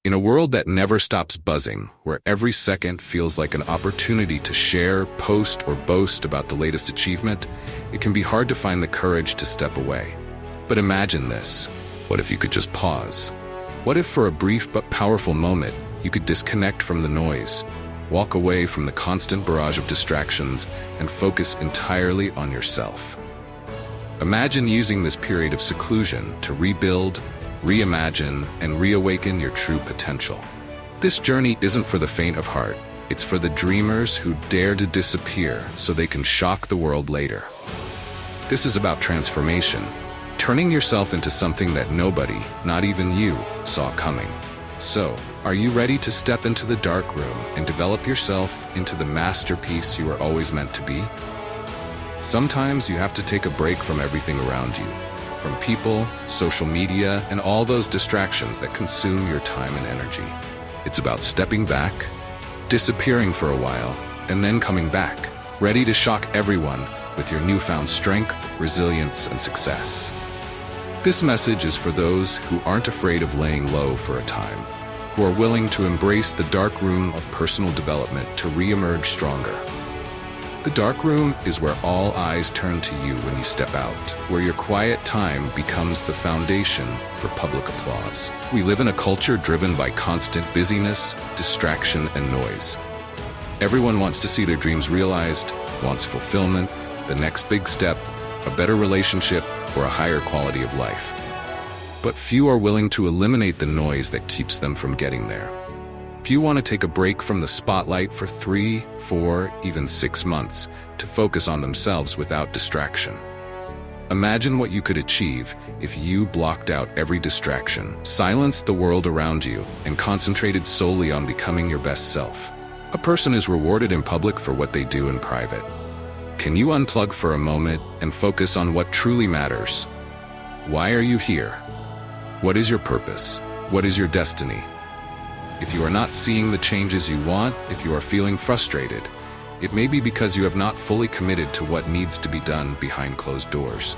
In a world that never stops buzzing, where every second feels like an opportunity to share, post, or boast about the latest achievement, it can be hard to find the courage to step away. But imagine this. What if you could just pause? What if for a brief but powerful moment, you could disconnect from the noise, walk away from the constant barrage of distractions, and focus entirely on yourself? Imagine using this period of seclusion to rebuild, reimagine, and reawaken your true potential. This journey isn't for the faint of heart. It's for the dreamers who dare to disappear so they can shock the world later. This is about transformation, turning yourself into something that nobody, not even you, saw coming. So, are you ready to step into the dark room and develop yourself into the masterpiece you were always meant to be? Sometimes you have to take a break from everything around you, from people, social media, and all those distractions that consume your time and energy. It's about stepping back, disappearing for a while, and then coming back, ready to shock everyone with your newfound strength, resilience, and success. This message is for those who aren't afraid of laying low for a time, who are willing to embrace the dark room of personal development to re-emerge stronger. The dark room is where all eyes turn to you when you step out, where your quiet time becomes the foundation for public applause. We live in a culture driven by constant busyness, distraction, and noise. Everyone wants to see their dreams realized, wants fulfillment, the next big step, a better relationship, or a higher quality of life. But few are willing to eliminate the noise that keeps them from getting there. Few want to take a break from the spotlight for 3, 4, even 6 months to focus on themselves without distraction. Imagine what you could achieve if you blocked out every distraction, silenced the world around you, and concentrated solely on becoming your best self. A person is rewarded in public for what they do in private. Can you unplug for a moment and focus on what truly matters? Why are you here? What is your purpose? What is your destiny? If you are not seeing the changes you want, if you are feeling frustrated, it may be because you have not fully committed to what needs to be done behind closed doors.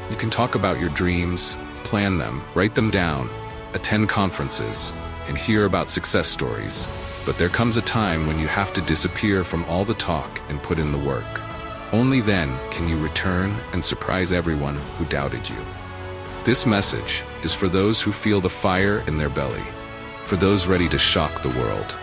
You can talk about your dreams, plan them, write them down, attend conferences, and hear about success stories. But there comes a time when you have to disappear from all the talk and put in the work. Only then can you return and surprise everyone who doubted you. This message is for those who feel the fire in their belly, for those ready to shock the world.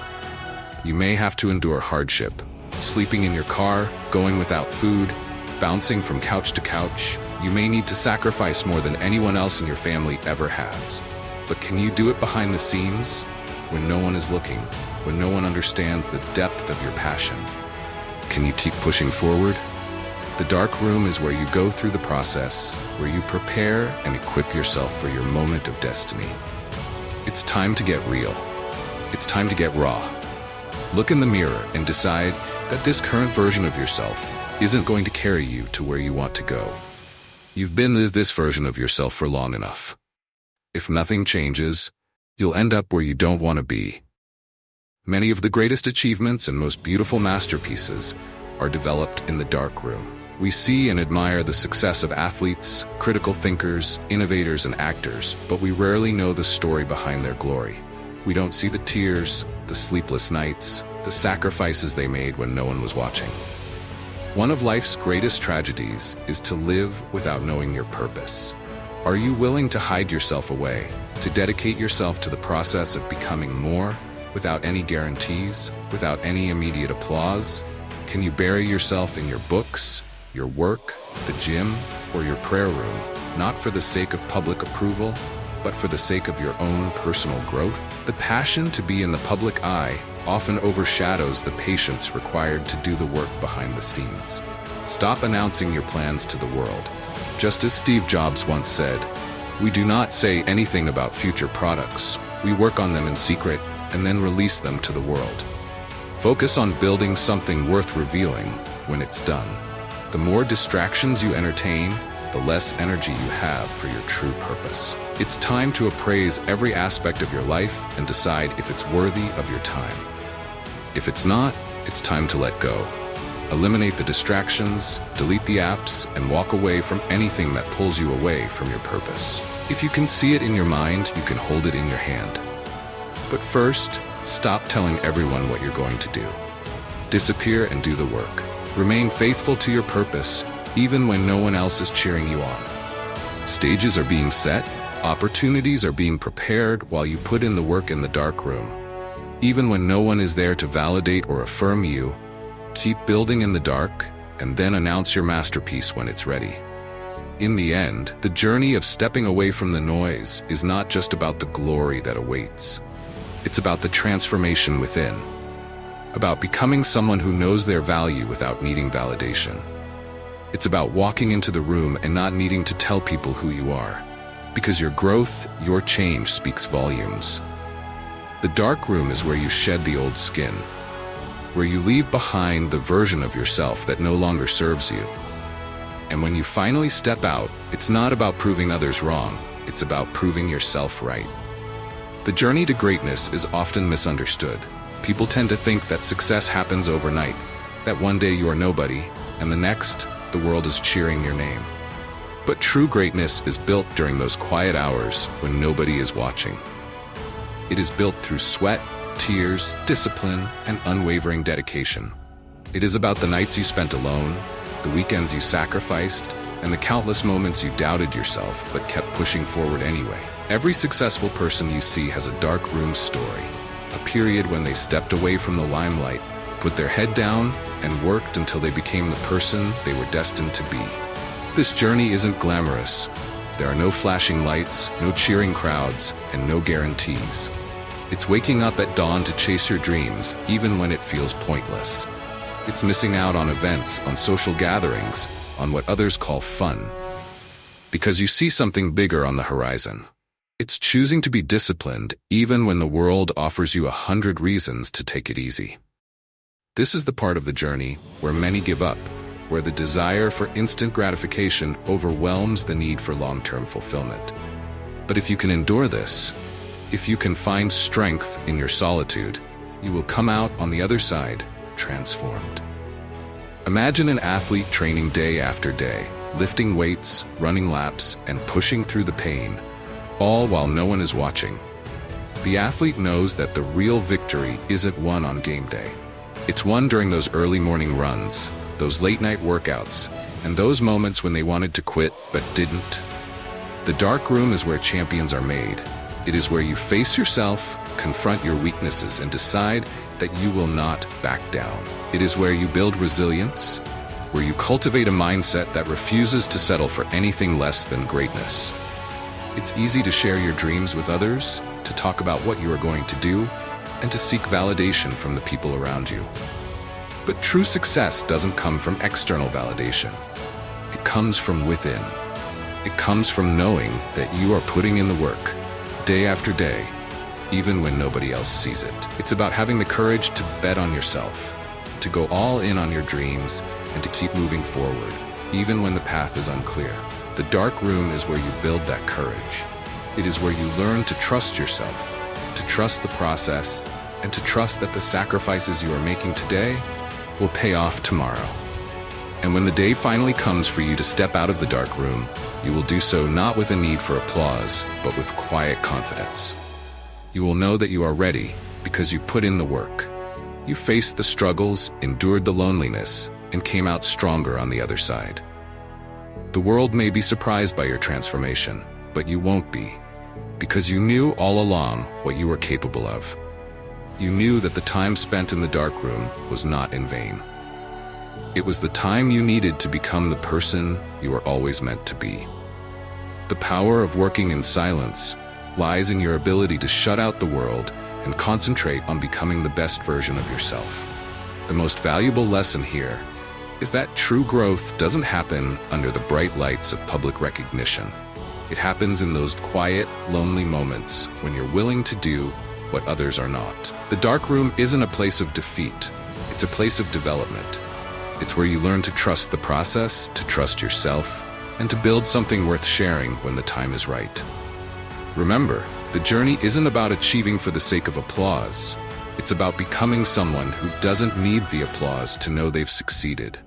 You may have to endure hardship, sleeping in your car, going without food, bouncing from couch to couch. You may need to sacrifice more than anyone else in your family ever has. But can you do it behind the scenes, when no one is looking, when no one understands the depth of your passion? Can you keep pushing forward? The dark room is where you go through the process, where you prepare and equip yourself for your moment of destiny. It's time to get real. It's time to get raw. Look in the mirror and decide that this current version of yourself isn't going to carry you to where you want to go. You've been this version of yourself for long enough. If nothing changes, you'll end up where you don't want to be. Many of the greatest achievements and most beautiful masterpieces are developed in the dark room. We see and admire the success of athletes, critical thinkers, innovators, and actors, but we rarely know the story behind their glory. We don't see the tears, the sleepless nights, the sacrifices they made when no one was watching. One of life's greatest tragedies is to live without knowing your purpose. Are you willing to hide yourself away, to dedicate yourself to the process of becoming more, without any guarantees, without any immediate applause? Can you bury yourself in your books, your work, the gym, or your prayer room, not for the sake of public approval, but for the sake of your own personal growth? The passion to be in the public eye often overshadows the patience required to do the work behind the scenes. Stop announcing your plans to the world. Just as Steve Jobs once said, "We do not say anything about future products. We work on them in secret and then release them to the world." Focus on building something worth revealing when it's done. The more distractions you entertain, the less energy you have for your true purpose. It's time to appraise every aspect of your life and decide if it's worthy of your time. If it's not, it's time to let go. Eliminate the distractions, delete the apps, and walk away from anything that pulls you away from your purpose. If you can see it in your mind, you can hold it in your hand. But first, stop telling everyone what you're going to do. Disappear and do the work. Remain faithful to your purpose, even when no one else is cheering you on. Stages are being set, opportunities are being prepared while you put in the work in the dark room. Even when no one is there to validate or affirm you, keep building in the dark and then announce your masterpiece when it's ready. In the end, the journey of stepping away from the noise is not just about the glory that awaits. It's about the transformation within, about becoming someone who knows their value without needing validation. It's about walking into the room and not needing to tell people who you are, because your growth, your change speaks volumes. The dark room is where you shed the old skin, where you leave behind the version of yourself that no longer serves you. And when you finally step out, it's not about proving others wrong, it's about proving yourself right. The journey to greatness is often misunderstood. People tend to think that success happens overnight, that one day you are nobody, and the next, the world is cheering your name. But true greatness is built during those quiet hours when nobody is watching. It is built through sweat, tears, discipline, and unwavering dedication. It is about the nights you spent alone, the weekends you sacrificed, and the countless moments you doubted yourself but kept pushing forward anyway. Every successful person you see has a dark room story, a period when they stepped away from the limelight, put their head down, and worked until they became the person they were destined to be. This journey isn't glamorous. There are no flashing lights, no cheering crowds, and no guarantees. It's waking up at dawn to chase your dreams, even when it feels pointless. It's missing out on events, on social gatherings, on what others call fun, because you see something bigger on the horizon. It's choosing to be disciplined even when the world offers you 100 reasons to take it easy. This is the part of the journey where many give up, where the desire for instant gratification overwhelms the need for long-term fulfillment. But if you can endure this, if you can find strength in your solitude, you will come out on the other side transformed. Imagine an athlete training day after day, lifting weights, running laps, and pushing through the pain, all while no one is watching. The athlete knows that the real victory isn't won on game day. It's won during those early morning runs, those late-night workouts, and those moments when they wanted to quit but didn't. The dark room is where champions are made. It is where you face yourself, confront your weaknesses, and decide that you will not back down. It is where you build resilience, where you cultivate a mindset that refuses to settle for anything less than greatness. It's easy to share your dreams with others, to talk about what you are going to do, and to seek validation from the people around you. But true success doesn't come from external validation. It comes from within. It comes from knowing that you are putting in the work, day after day, even when nobody else sees it. It's about having the courage to bet on yourself, to go all in on your dreams, and to keep moving forward, even when the path is unclear. The dark room is where you build that courage. It is where you learn to trust yourself, to trust the process, and to trust that the sacrifices you are making today will pay off tomorrow. And when the day finally comes for you to step out of the dark room, you will do so not with a need for applause, but with quiet confidence. You will know that you are ready because you put in the work. You faced the struggles, endured the loneliness, and came out stronger on the other side. The world may be surprised by your transformation, but you won't be, because you knew all along what you were capable of. You knew that the time spent in the dark room was not in vain. It was the time you needed to become the person you were always meant to be. The power of working in silence lies in your ability to shut out the world and concentrate on becoming the best version of yourself. The most valuable lesson here is that true growth doesn't happen under the bright lights of public recognition. It happens in those quiet, lonely moments when you're willing to do what others are not. The dark room isn't a place of defeat. It's a place of development. It's where you learn to trust the process, to trust yourself, and to build something worth sharing when the time is right. Remember, the journey isn't about achieving for the sake of applause. It's about becoming someone who doesn't need the applause to know they've succeeded.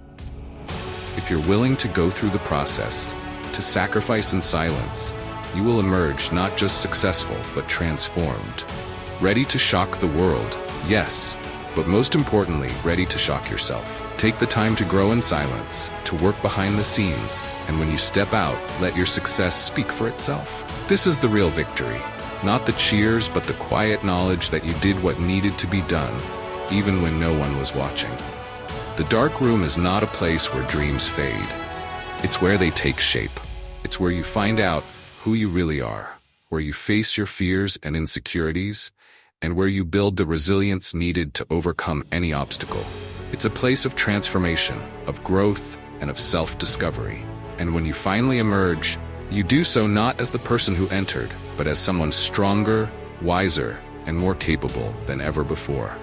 If you're willing to go through the process, to sacrifice in silence, you will emerge not just successful, but transformed. Ready to shock the world, yes, but most importantly, ready to shock yourself. Take the time to grow in silence, to work behind the scenes, and when you step out, let your success speak for itself. This is the real victory. Not the cheers, but the quiet knowledge that you did what needed to be done, even when no one was watching. The dark room is not a place where dreams fade. It's where they take shape. It's where you find out who you really are, where you face your fears and insecurities, and where you build the resilience needed to overcome any obstacle. It's a place of transformation, of growth, and of self-discovery. And when you finally emerge, you do so not as the person who entered, but as someone stronger, wiser, and more capable than ever before.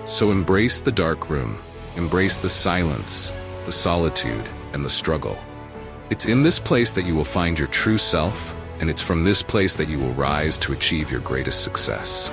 So embrace the dark room, embrace the silence, the solitude, and the struggle. It's in this place that you will find your true self, and it's from this place that you will rise to achieve your greatest success.